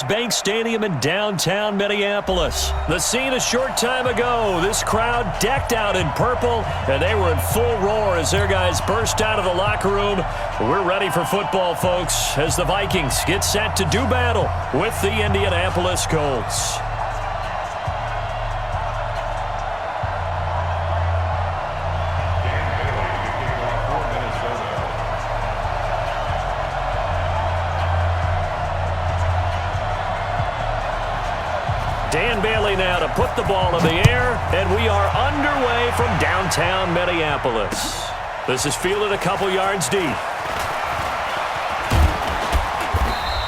U.S. Bank Stadium in downtown Minneapolis. The scene a short time ago. This crowd decked out in purple, and they were in full roar as their guys burst out of the locker room. We're ready for football, folks, as the Vikings get set to do battle with the Indianapolis Colts. Dan Bailey now to put the ball in the air, and we are underway from downtown Minneapolis. This is fielded a couple yards deep.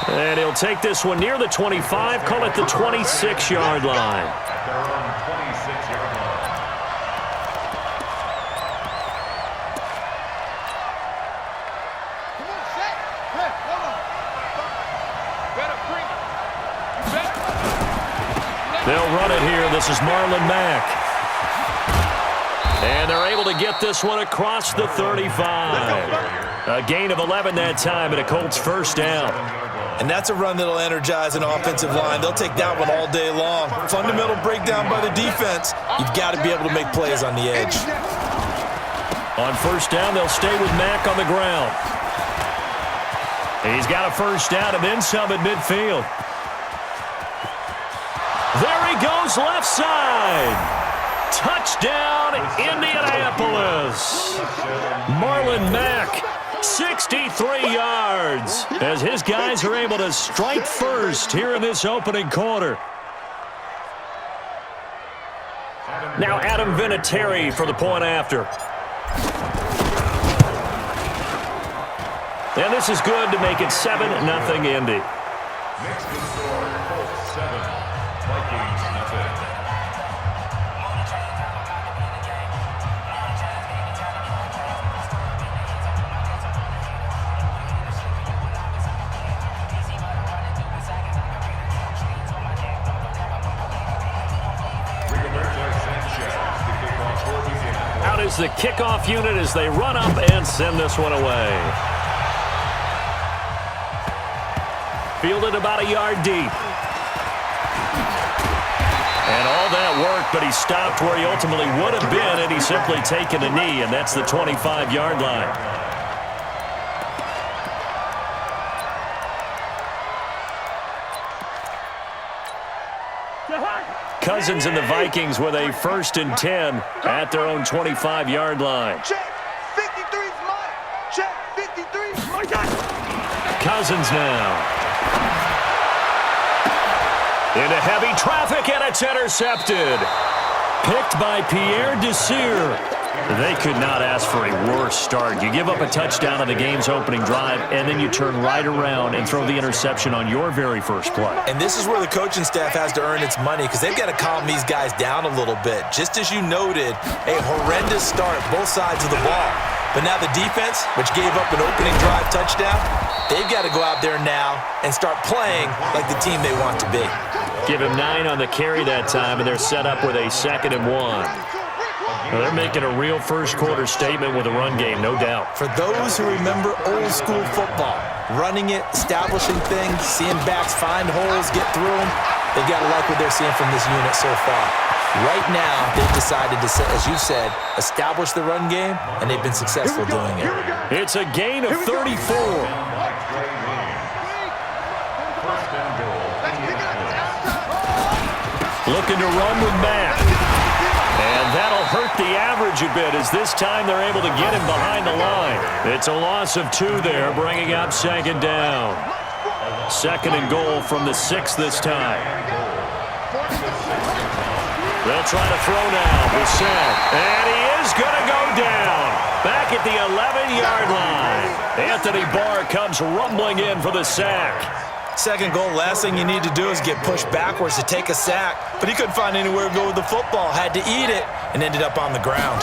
And he'll take this one near the 25, call it the 26-yard line. They'll run it here. This is Marlon Mack. And they're able to get this one across the 35. A gain of 11 that time, and a Colts first down. And that's a run that'll energize an offensive line. They'll take that one all day long. Fundamental breakdown by the defense. You've got to be able to make plays on the edge. On first down, they'll stay with Mack on the ground. He's got a first down and then some at midfield. There he goes, left side. Touchdown, Indianapolis. Marlon Mack, 63 yards, as his guys are able to strike first here in this opening quarter. Now Adam Vinatieri for the point after. And this is good to make it 7-0 Indy. Next to score, Colts 7, Vikings nothing. Out is the kickoff unit as they run up and send this one away. Fielded about a yard deep. And all that work, but he stopped where he ultimately would have been had he simply taken a knee, and that's the 25-yard line. Cousins and the Vikings with a 1st and 10 at their own 25-yard line. Check, 53's mine. Check, 53's mine. Cousins now. Into heavy traffic, and it's intercepted. Picked by Pierre Desir. They could not ask for a worse start. You give up a touchdown on the game's opening drive, and then you turn right around and throw the interception on your very first play. And this is where the coaching staff has to earn its money, because they've got to calm these guys down a little bit. Just as you noted, a horrendous start, both sides of the ball. But now the defense, which gave up an opening drive touchdown, they've got to go out there now and start playing like the team they want to be. Give him 9 on the carry that time, and they're set up with a 2nd and 1. Well, they're making a real first-quarter statement with a run game, no doubt. For those who remember old-school football, running it, establishing things, seeing backs find holes, get through them, they've got to like what they're seeing from this unit so far. Right now, they've decided to, as you said, establish the run game, and they've been successful doing it. It's a gain of 34. Looking to run with Mack. And that'll hurt the average a bit as this time they're able to get him behind the line. It's a loss of 2 there, bringing up 2nd down. 2nd and goal from the 6 this time. They'll try to throw now. Brissett. And he is going to go down. Back at the 11-yard line. Anthony Barr comes rumbling in for the sack. 2nd goal, last thing you need to do is get pushed backwards to take a sack. But he couldn't find anywhere to go with the football. Had to eat it and ended up on the ground.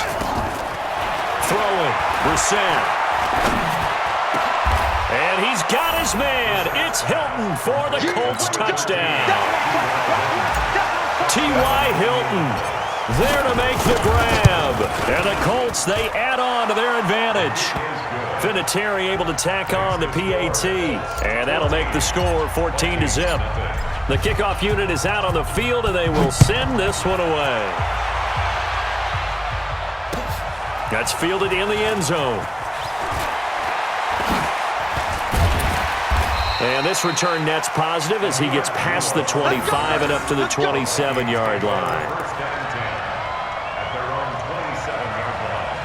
Throwing. Brissett. And he's got his man. It's Hilton for the Colts touchdown. T.Y. Hilton there to make the grab. And the Colts, they add on to their advantage. Vinatieri able to tack on the PAT. And that'll make the score 14-0. The kickoff unit is out on the field, and they will send this one away. That's fielded in the end zone. And this return net's positive as he gets past the 25 and up to the 27-yard line. First and 10 at their own 27-yard line.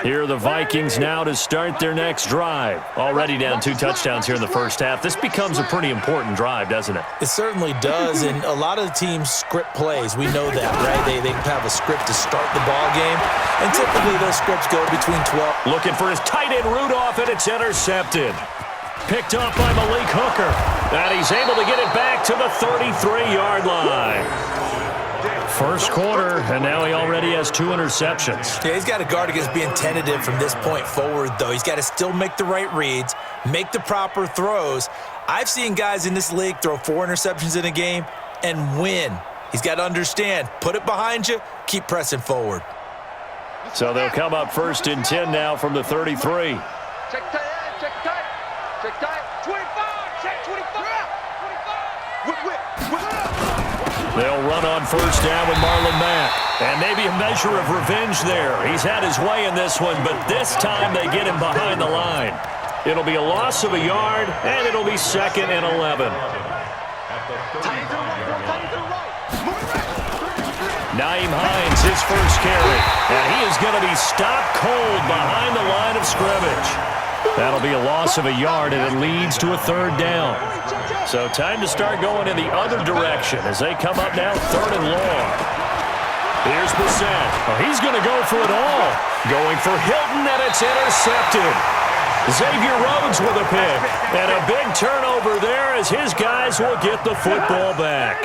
Here are the Vikings now to start their next drive. Already down 2 touchdowns here in the first half. This becomes a pretty important drive, doesn't it? It certainly does, and a lot of the teams script plays. We know that, right? They have a script to start the ball game, and typically those scripts go between 12. Looking for his tight end Rudolph, and it's intercepted. Picked off by Malik Hooker. And he's able to get it back to the 33-yard line. First quarter, and now he already has 2 interceptions. Yeah, he's got to guard against being tentative from this point forward, though. He's got to still make the right reads, make the proper throws. I've seen guys in this league throw 4 interceptions in a game and win. He's got to understand, put it behind you, keep pressing forward. So they'll come up first and 10 now from the 33. Check tight, check tight, check tight. 25, check 25, 25. Whip. They'll run on first down with Marlon Mack. And maybe a measure of revenge there. He's had his way in this one, but this time they get him behind the line. It'll be a loss of a yard, and it'll be 2nd and 11. Nyheim Hines, his first carry. And he is going to be stopped cold behind the line of scrimmage. That'll be a loss of a yard, and it leads to a 3rd down. So time to start going in the other direction as they come up now 3rd and long. Here's Brissett. Oh, he's going to go for it all. Going for Hilton, and it's intercepted. Xavier Rhodes with a pick. And a big turnover there as his guys will get the football back.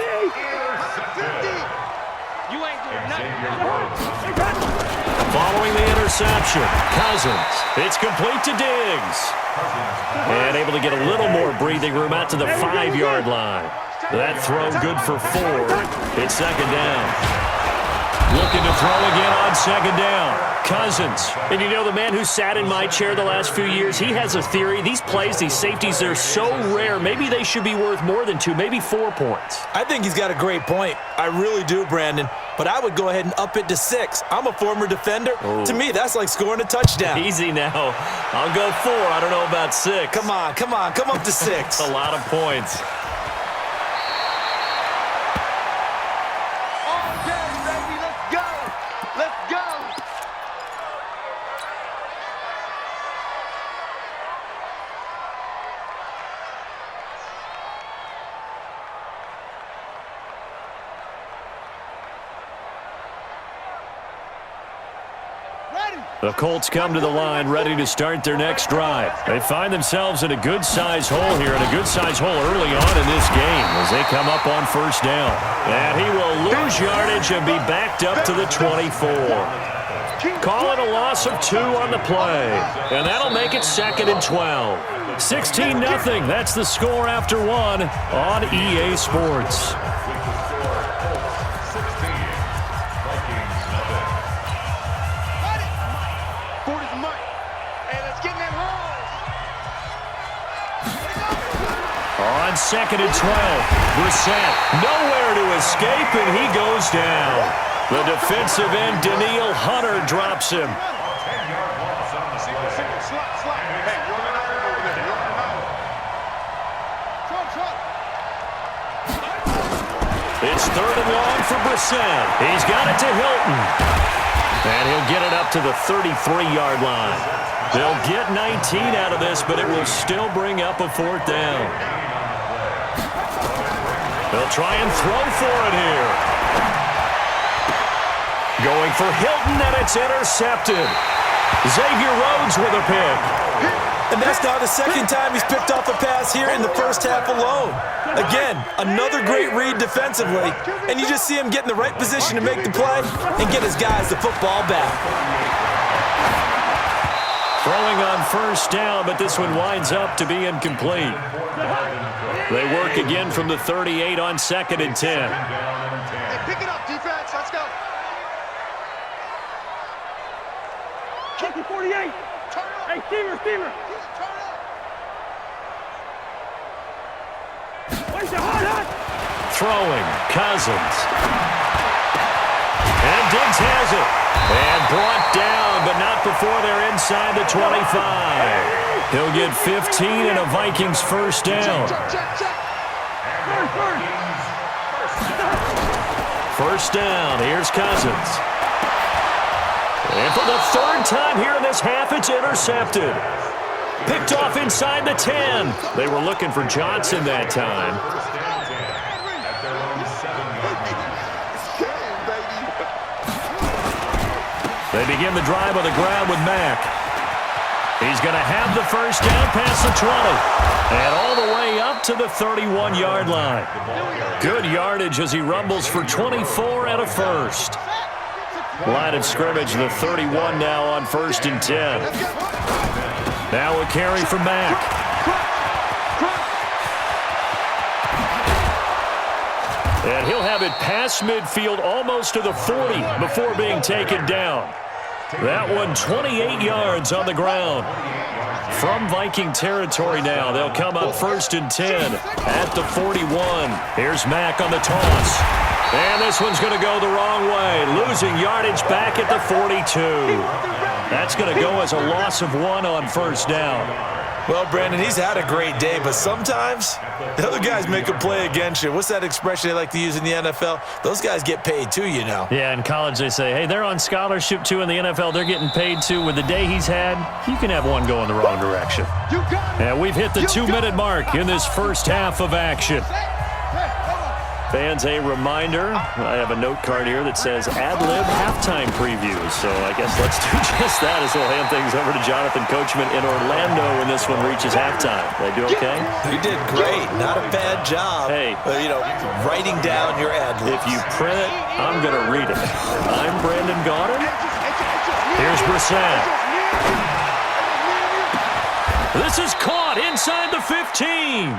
Following the interception, Cousins. It's complete to Diggs. And able to get a little more breathing room out to the 5-yard line. That throw good for 4. It's 2nd down. Looking to throw again on 2nd down. Cousins. And you know, the man who sat in my chair the last few years, he has a theory. These plays, these safeties, they're so rare. Maybe they should be worth more than 2, maybe 4 points. I think he's got a great point. I really do, Brandon. But I would go ahead and up it to 6. I'm a former defender. Ooh. To me, that's like scoring a touchdown. Easy now. I'll go 4. I don't know about 6. Come on. Come up to 6. A lot of points. The Colts come to the line ready to start their next drive. They find themselves in a good-sized hole here, and a good-sized hole early on in this game as they come up on first down. And he will lose yardage and be backed up to the 24. Call it a loss of 2 on the play, and that'll make it 2nd and 12. 16-0, that's the score after 1 on EA Sports. On 2nd and 12, Brissett nowhere to escape, and he goes down. The defensive end, Danielle Hunter, drops him. It's 3rd and long for Brissett. He's got it to Hilton. And he'll get it up to the 33-yard line. They'll get 19 out of this, but it will still bring up a 4th down. They'll try and throw for it here. Going for Hilton, and it's intercepted. Xavier Rhodes with a pick. And that's now the 2nd time he's picked off a pass here in the first half alone. Again, another great read defensively, and you just see him get in the right position to make the play and get his guys the football back. Throwing on first down, but this one winds up to be incomplete. They work again from the 38 on 2nd and 10. Hey, pick it up, defense. Let's go. 48. Hey, Steamer. Throwing, Cousins. And Diggs has it. And brought down, but not before they're inside the 25. He'll get 15 and a Vikings first down. First down, here's Cousins. And for the third time here in this half, it's intercepted. Picked off inside the 10. They were looking for Johnson that time. They begin the drive on the ground with Mack. He's going to have the first down past the 20. And all the way up to the 31-yard line. Good yardage as he rumbles for 24 and a first. Line of scrimmage, the 31 now on 1st and 10. Now a carry from Mack. And he'll have it past midfield almost to the 40 before being taken down. That one 28 yards on the ground. From Viking territory now, they'll come up 1st and 10 at the 41. Here's Mack on the toss. And this one's going to go the wrong way, losing yardage back at the 42. That's going to go as a loss of 1 on first down. Well, Brandon, he's had a great day, but sometimes the other guys make a play against you. What's that expression they like to use in the NFL? Those guys get paid too, you know. Yeah, in college they say, hey, they're on scholarship too. In the NFL, they're getting paid too. With the day he's had, you can have one go in the wrong direction. And we've hit the 2-minute mark in this first half of action. Fans, a reminder, I have a note card here that says ad-lib halftime previews. So I guess let's do just that as we'll hand things over to Jonathan Coachman in Orlando when this one reaches halftime. They do okay? You did great. Not a bad job. Hey. Writing down your ad-libs. If you print it, I'm going to read it. I'm Brandon Gaudin. Here's Brissett. This is caught inside the 15.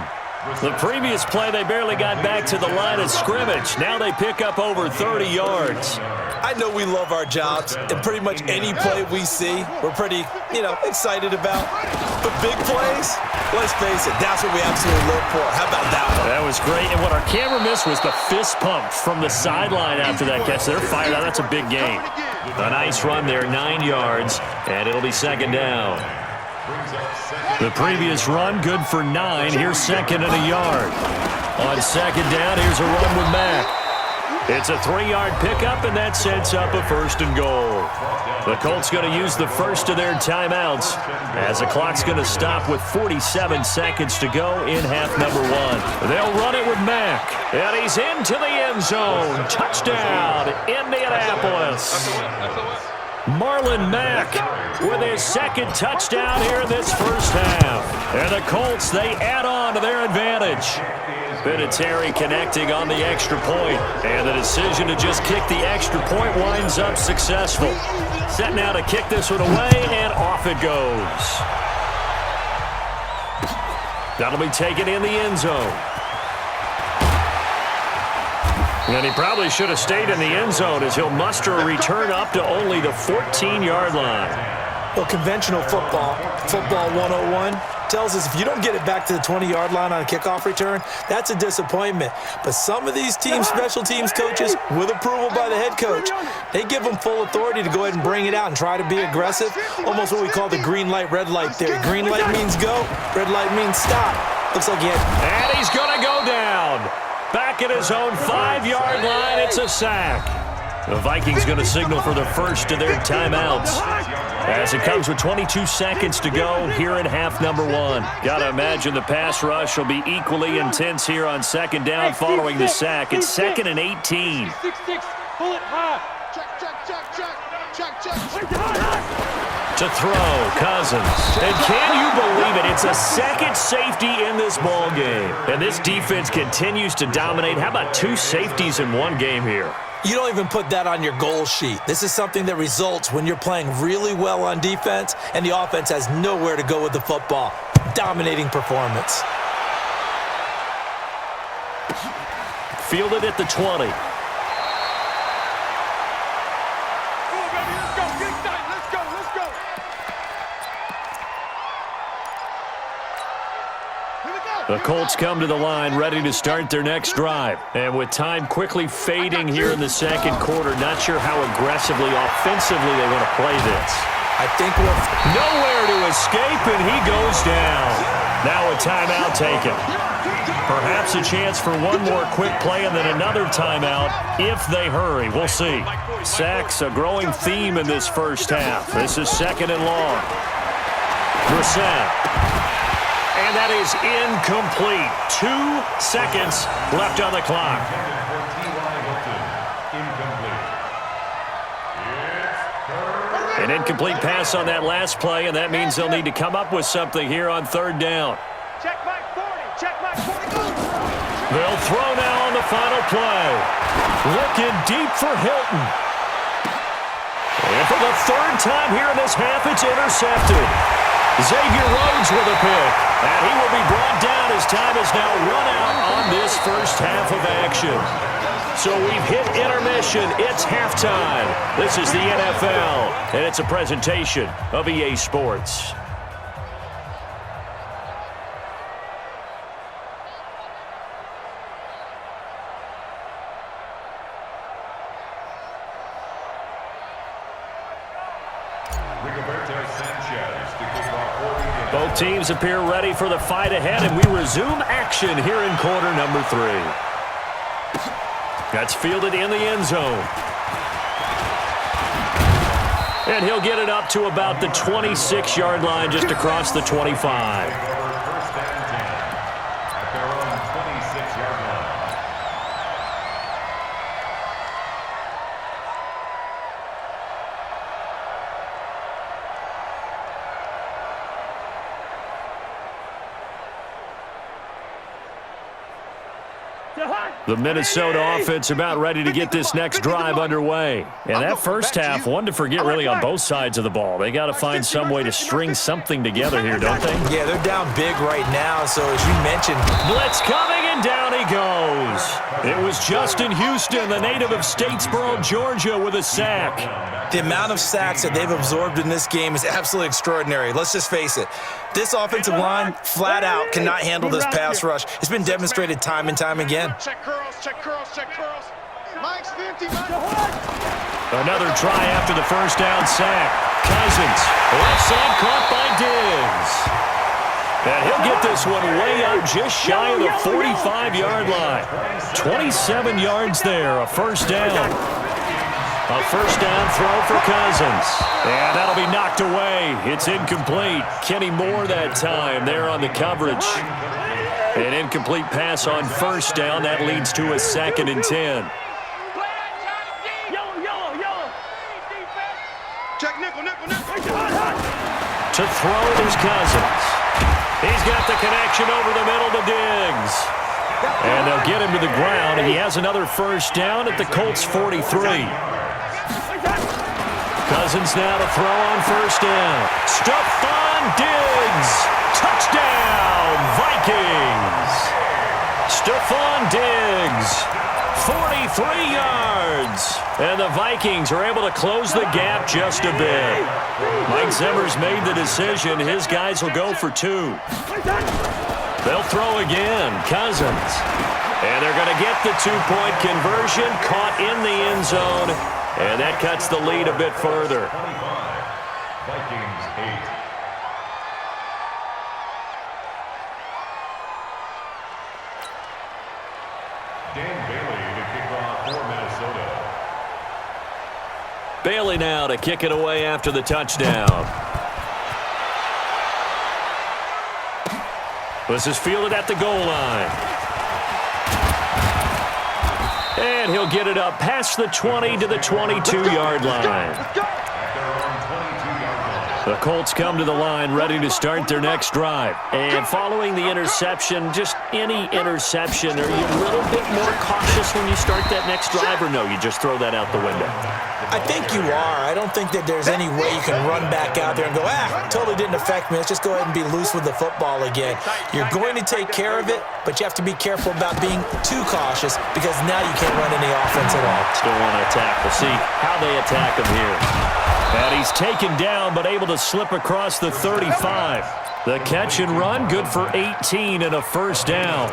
The previous play, they barely got back to the line of scrimmage. Now they pick up over 30 yards. I know we love our jobs, and pretty much any play we see, we're pretty, excited about. But big plays, let's face it, that's what we absolutely live for. How about that one? That was great, and what our camera missed was the fist pump from the sideline after that catch. They're fired out. That's a big gain. A nice run there, 9 yards, and it'll be second down. The previous run, good for 9. Here's second and a yard. On second down, here's a run with Mack. It's a 3-yard pickup, and that sets up a 1st and goal. The Colts going to use the first of their timeouts as the clock's going to stop with 47 seconds to go in half number 1. They'll run it with Mack, and he's into the end zone. Touchdown, Indianapolis. Marlon Mack with his second touchdown here in this first half. And the Colts, they add on to their advantage. Vinatieri connecting on the extra point. And the decision to just kick the extra point winds up successful. Set now to kick this one away, and off it goes. That'll be taken in the end zone. And he probably should have stayed in the end zone as he'll muster a return up to only the 14-yard line. Well, conventional football 101, tells us if you don't get it back to the 20-yard line on a kickoff return, that's a disappointment. But some of these teams, special teams coaches, with approval by the head coach, they give them full authority to go ahead and bring it out and try to be aggressive, almost what we call the green light, red light theory. Green light means go, red light means stop. Looks like he had... And he's going to go down. Back at his own 5-yard line, it's a sack. The Vikings going to signal for the first of their timeouts as it comes with 22 seconds to go here in half number 1. Got to imagine the pass rush will be equally intense here on second down following the sack. It's 2nd and 18. Pull it high. To throw, Cousins. And can you believe it? It's a second safety in this ball game. And this defense continues to dominate. How about 2 safeties in one game here? You don't even put that on your goal sheet. This is something that results when you're playing really well on defense and the offense has nowhere to go with the football. Dominating performance. Fielded at the 20. The Colts come to the line ready to start their next drive. And with time quickly fading here in the second quarter, not sure how aggressively, offensively they want to play this. I think we'll... Nowhere to escape, and he goes down. Now a timeout taken. Perhaps a chance for one more quick play and then another timeout if they hurry. We'll see. Sacks, a growing theme in this first half. This is second and long. Brissett. And that is incomplete. 2 seconds left on the clock. An incomplete pass on that last play, and that means they'll need to come up with something here on third down. Check my 40. Check my 40. They'll throw now on the final play. Looking deep for Hilton. And for the third time here in this half, it's intercepted. Xavier Rhodes with a pick. And he will be brought down as time is now run out on this first half of action. So we've hit intermission. It's halftime. This is the NFL, and it's a presentation of EA Sports. Both teams appear ready for the fight ahead, and we resume action here in quarter number 3. That's fielded in the end zone. And he'll get it up to about the 26-yard line, just across the 25. The Minnesota offense about ready to get this next drive underway. And that first half, one to forget really on both sides of the ball. They got to find some way to string something together here, don't they? Yeah, they're down big right now, so as you mentioned... Blitz coming, and down he goes. It was Justin Houston, the native of Statesboro, Georgia, with a sack. The amount of sacks that they've absorbed in this game is absolutely extraordinary. Let's just face it. This offensive line, flat out, cannot handle this pass rush. It's been demonstrated time and time again. Check curls, check curls, check curls. Mike's 50, Another try after the first down sack. Cousins, left side caught by Diggs. And he'll get this one way out just shy of the 45-yard line. 27 yards there, a first down. A first down throw for Cousins. And that'll be knocked away. It's incomplete. Kenny Moore that time there on the coverage. An incomplete pass on first down. That leads to a 2nd and 10. Check nickel. To throw it is Cousins. He's got the connection over the middle to Diggs. And they'll get him to the ground, and he has another first down at the Colts 43. Cousins now to throw on first down. Stephon Diggs. Touchdown, Vikings. Stephon Diggs, 43 yards. And the Vikings are able to close the gap just a bit. Mike Zimmer's made the decision. His guys will go for 2. They'll throw again. Cousins. And they're going to get the 2-point conversion. Caught in the end zone. And that cuts the lead a bit further. Vikings 8. Dan Bailey to kick off for Minnesota. Bailey now to kick it away after the touchdown. This is fielded at the goal line. And he'll get it up past the 20 to the 22-yard line. The Colts come to the line ready to start their next drive. And following the interception, just any interception, are you a little bit more cautious when you start that next drive, or no, you just throw that out the window? I think you are. I don't think that there's any way you can run back out there and go, totally didn't affect me. Let's just go ahead and be loose with the football again. You're going to take care of it, but you have to be careful about being too cautious because now you can't run any offense at all. Still want to attack. We'll see how they attack him here. And he's taken down but able to slip across the 35. The catch and run, good for 18 and a first down.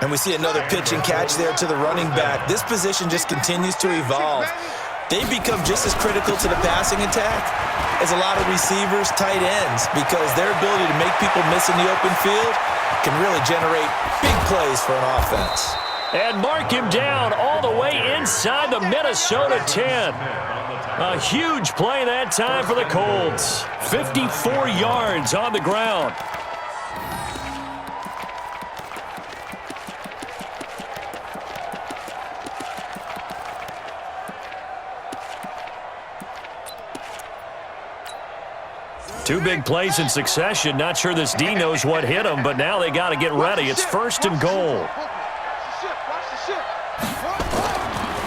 And we see another pitch and catch there to the running back. This position just continues to evolve. They've become just as critical to the passing attack as a lot of receivers, tight ends, because their ability to make people miss in the open field can really generate big plays for an offense. And mark him down all the way inside the Minnesota 10. A huge play that time for the Colts. 54 yards on the ground. Two big plays in succession. Not sure this D knows what hit him, but now they got to get ready. It's first and goal.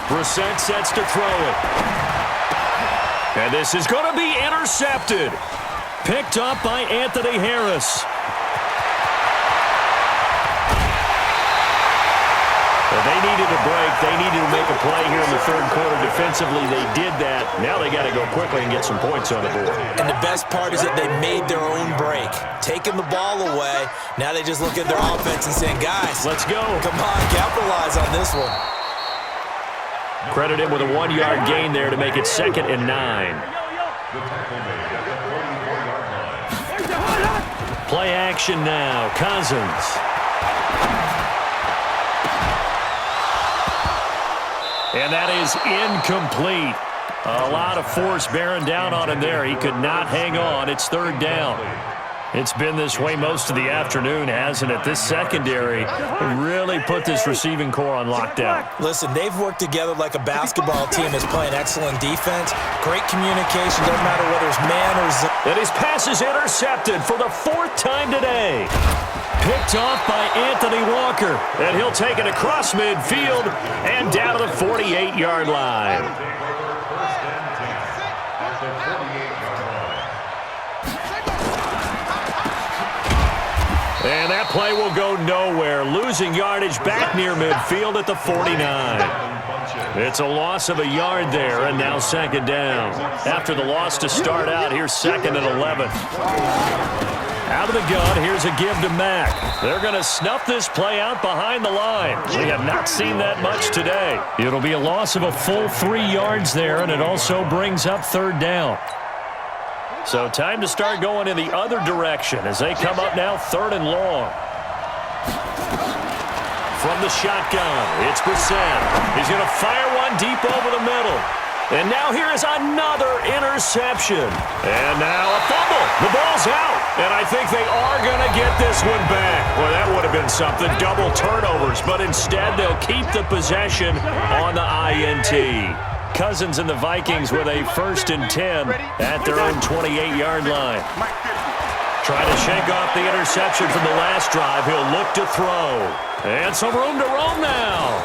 Brissett sets to throw it. And this is going to be intercepted. Picked up by Anthony Harris. Well, they needed a break. They needed to make a play here in the third quarter. Defensively, they did that. Now they got to go quickly and get some points on the board. And the best part is that they made their own break. Taking the ball away. Now they just look at their offense and saying, guys, let's go. Come on, capitalize on this one. Credit him with a 1-yard gain there to make it 2nd and 9. Play action now. Cousins. And that is incomplete. A lot of force bearing down on him there. He could not hang on. It's 3rd down. It's been this way most of the afternoon, hasn't it? This secondary really put this receiving core on lockdown. Listen, they've worked together like a basketball team is playing excellent defense. Great communication, doesn't matter whether it's man or zone. And his pass is intercepted for the 4th time today. Picked off by Anthony Walker. And he'll take it across midfield and down to the 48-yard line. And that play will go nowhere. Losing yardage back near midfield at the 49. It's a loss of a yard there, and now 2nd down. After the loss to start out, here's 2nd and 11. Out of the gun, here's a give to Mack. They're going to snuff this play out behind the line. We have not seen that much today. It'll be a loss of a full 3 yards there, and it also brings up 3rd down. So time to start going in the other direction as they come up now 3rd and long. From the shotgun, it's Brissett. He's going to fire one deep over the middle. And now here is another interception. And now a fumble. The ball's out. And I think they are going to get this one back. Well, that would have been something. Double turnovers. But instead, they'll keep the possession on the INT. Cousins and the Vikings with a 1st and 10 at their own 28-yard line. Trying to shake off the interception from the last drive. He'll look to throw. And some room to roam now.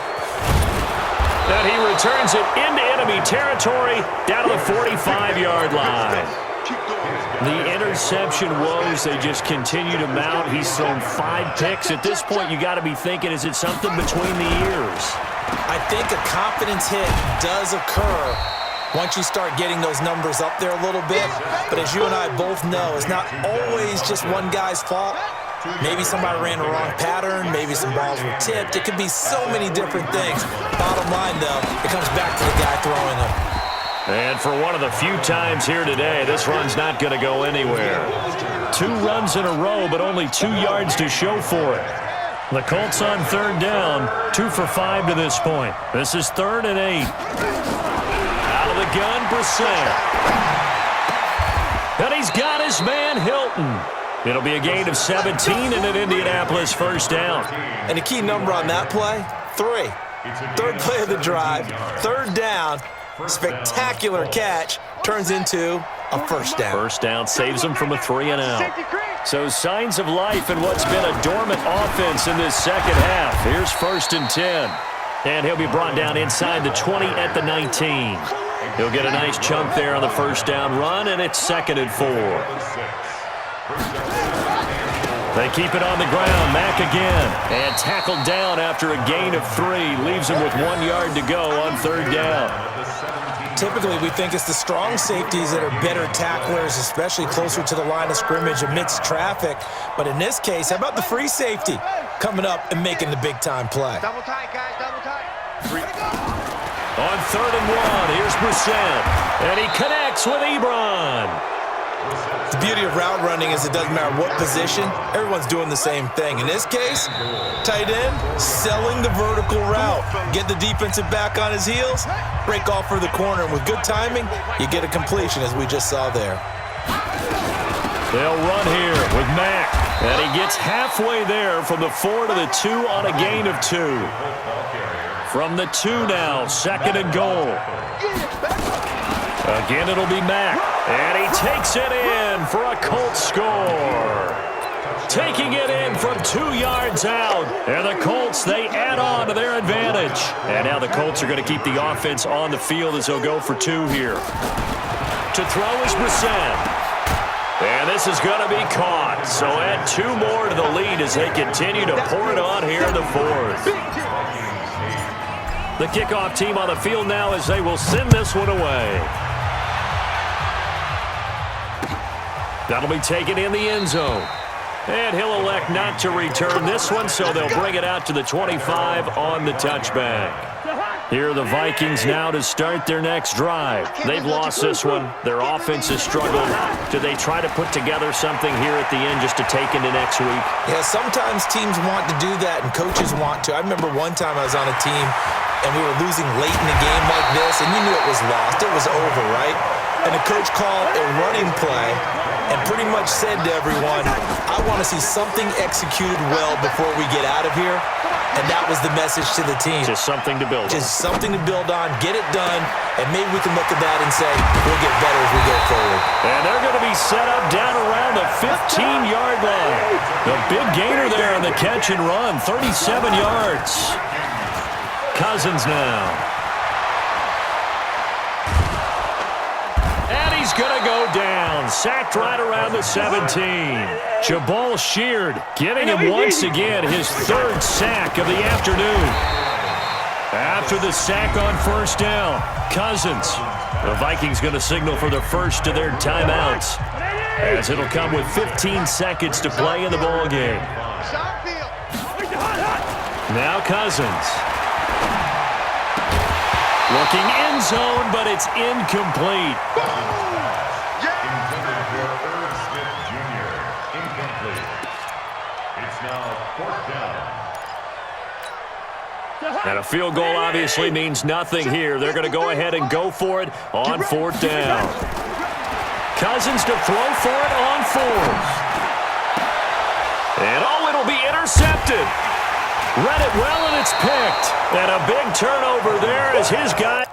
And he returns it into enemy territory down to the 45-yard line. The interception woes, they just continue to mount. He's thrown 5 picks. At this point, you got to be thinking, is it something between the ears? I think a confidence hit does occur once you start getting those numbers up there a little bit. But as you and I both know, it's not always just one guy's fault. Maybe somebody ran the wrong pattern. Maybe some balls were tipped. It could be so many different things. Bottom line, though, it comes back to the guy throwing them. And for one of the few times here today, this run's not going to go anywhere. 2 runs in a row, but only 2 yards to show for it. The Colts on 3rd down, 2 for 5 to this point. This is 3rd and 8. Out of the gun, Brissett. And he's got his man, Hilton. It'll be a gain of 17 and an Indianapolis 1st down. And the key number on that play, 3. 3rd play of the drive, 3rd down, spectacular catch, turns into a 1st down. 1st down saves them from a 3 and out. So signs of life in what's been a dormant offense in this 2nd half. Here's 1st and 10. And he'll be brought down inside the 20 at the 19. He'll get a nice chunk there on the 1st down run, and it's 2nd and 4. They keep it on the ground. Mack again. And tackled down after a gain of 3. Leaves him with 1 yard to go on 3rd down. typically we think it's the strong safeties that are better tacklers, especially closer to the line of scrimmage amidst traffic. But in this case, how about the free safety coming up and making the big-time play? Double tight, guys, double tight. On 3rd and 1, here's Brissett. And he connects with Ebron. The beauty of route running is it doesn't matter what position, everyone's doing the same thing. In this case, tight end, selling the vertical route. Get the defensive back on his heels, break off for the corner. And with good timing, you get a completion, as we just saw there. They'll run here with Mack. And he gets halfway there from the 4 to the 2 on a gain of 2. From the 2 now, 2nd and goal. Again, it'll be Mack. And he takes it in for a Colts score. Taking it in from 2 yards out. And the Colts, they add on to their advantage. And now the Colts are going to keep the offense on the field as they'll go for 2 here. To throw is Brissett. And this is going to be caught. So add 2 more to the lead as they continue to pour it on here in the 4th. The kickoff team on the field now as they will send this one away. That'll be taken in the end zone. And he'll elect not to return this one, so they'll bring it out to the 25 on the touchback. Here are the Vikings now to start their next drive. They've lost this one. Their offense has struggled. Do they try to put together something here at the end just to take into next week? Yeah, sometimes teams want to do that and coaches want to. I remember one time I was on a team and we were losing late in a game like this, and you knew it was lost. It was over, right? And the coach called a running play and pretty much said to everyone, I want to see something executed well before we get out of here. And that was the message to the team. Just something to build on. Just something to build on, get it done, and maybe we can look at that and say, we'll get better as we go forward. And they're going to be set up down around the 15-yard line. The big gainer there on the catch and run, 37 yards. Cousins now. And he's going to go down. Sacked right around the 17. Jabal Sheard getting him once again his 3rd sack of the afternoon. After the sack on 1st down, Cousins. The Vikings going to signal for the first of their timeouts, as it'll come with 15 seconds to play in the ball game. Now Cousins. Looking end zone, but it's incomplete. Intended for Irv Smith Jr. Incomplete. It's now 4th down. And a field goal obviously means nothing here. They're going to go ahead and go for it on 4th down. Cousins to throw for it on 4th. And oh, it'll be intercepted. Read it well, and it's picked. And a big turnover there as his guy...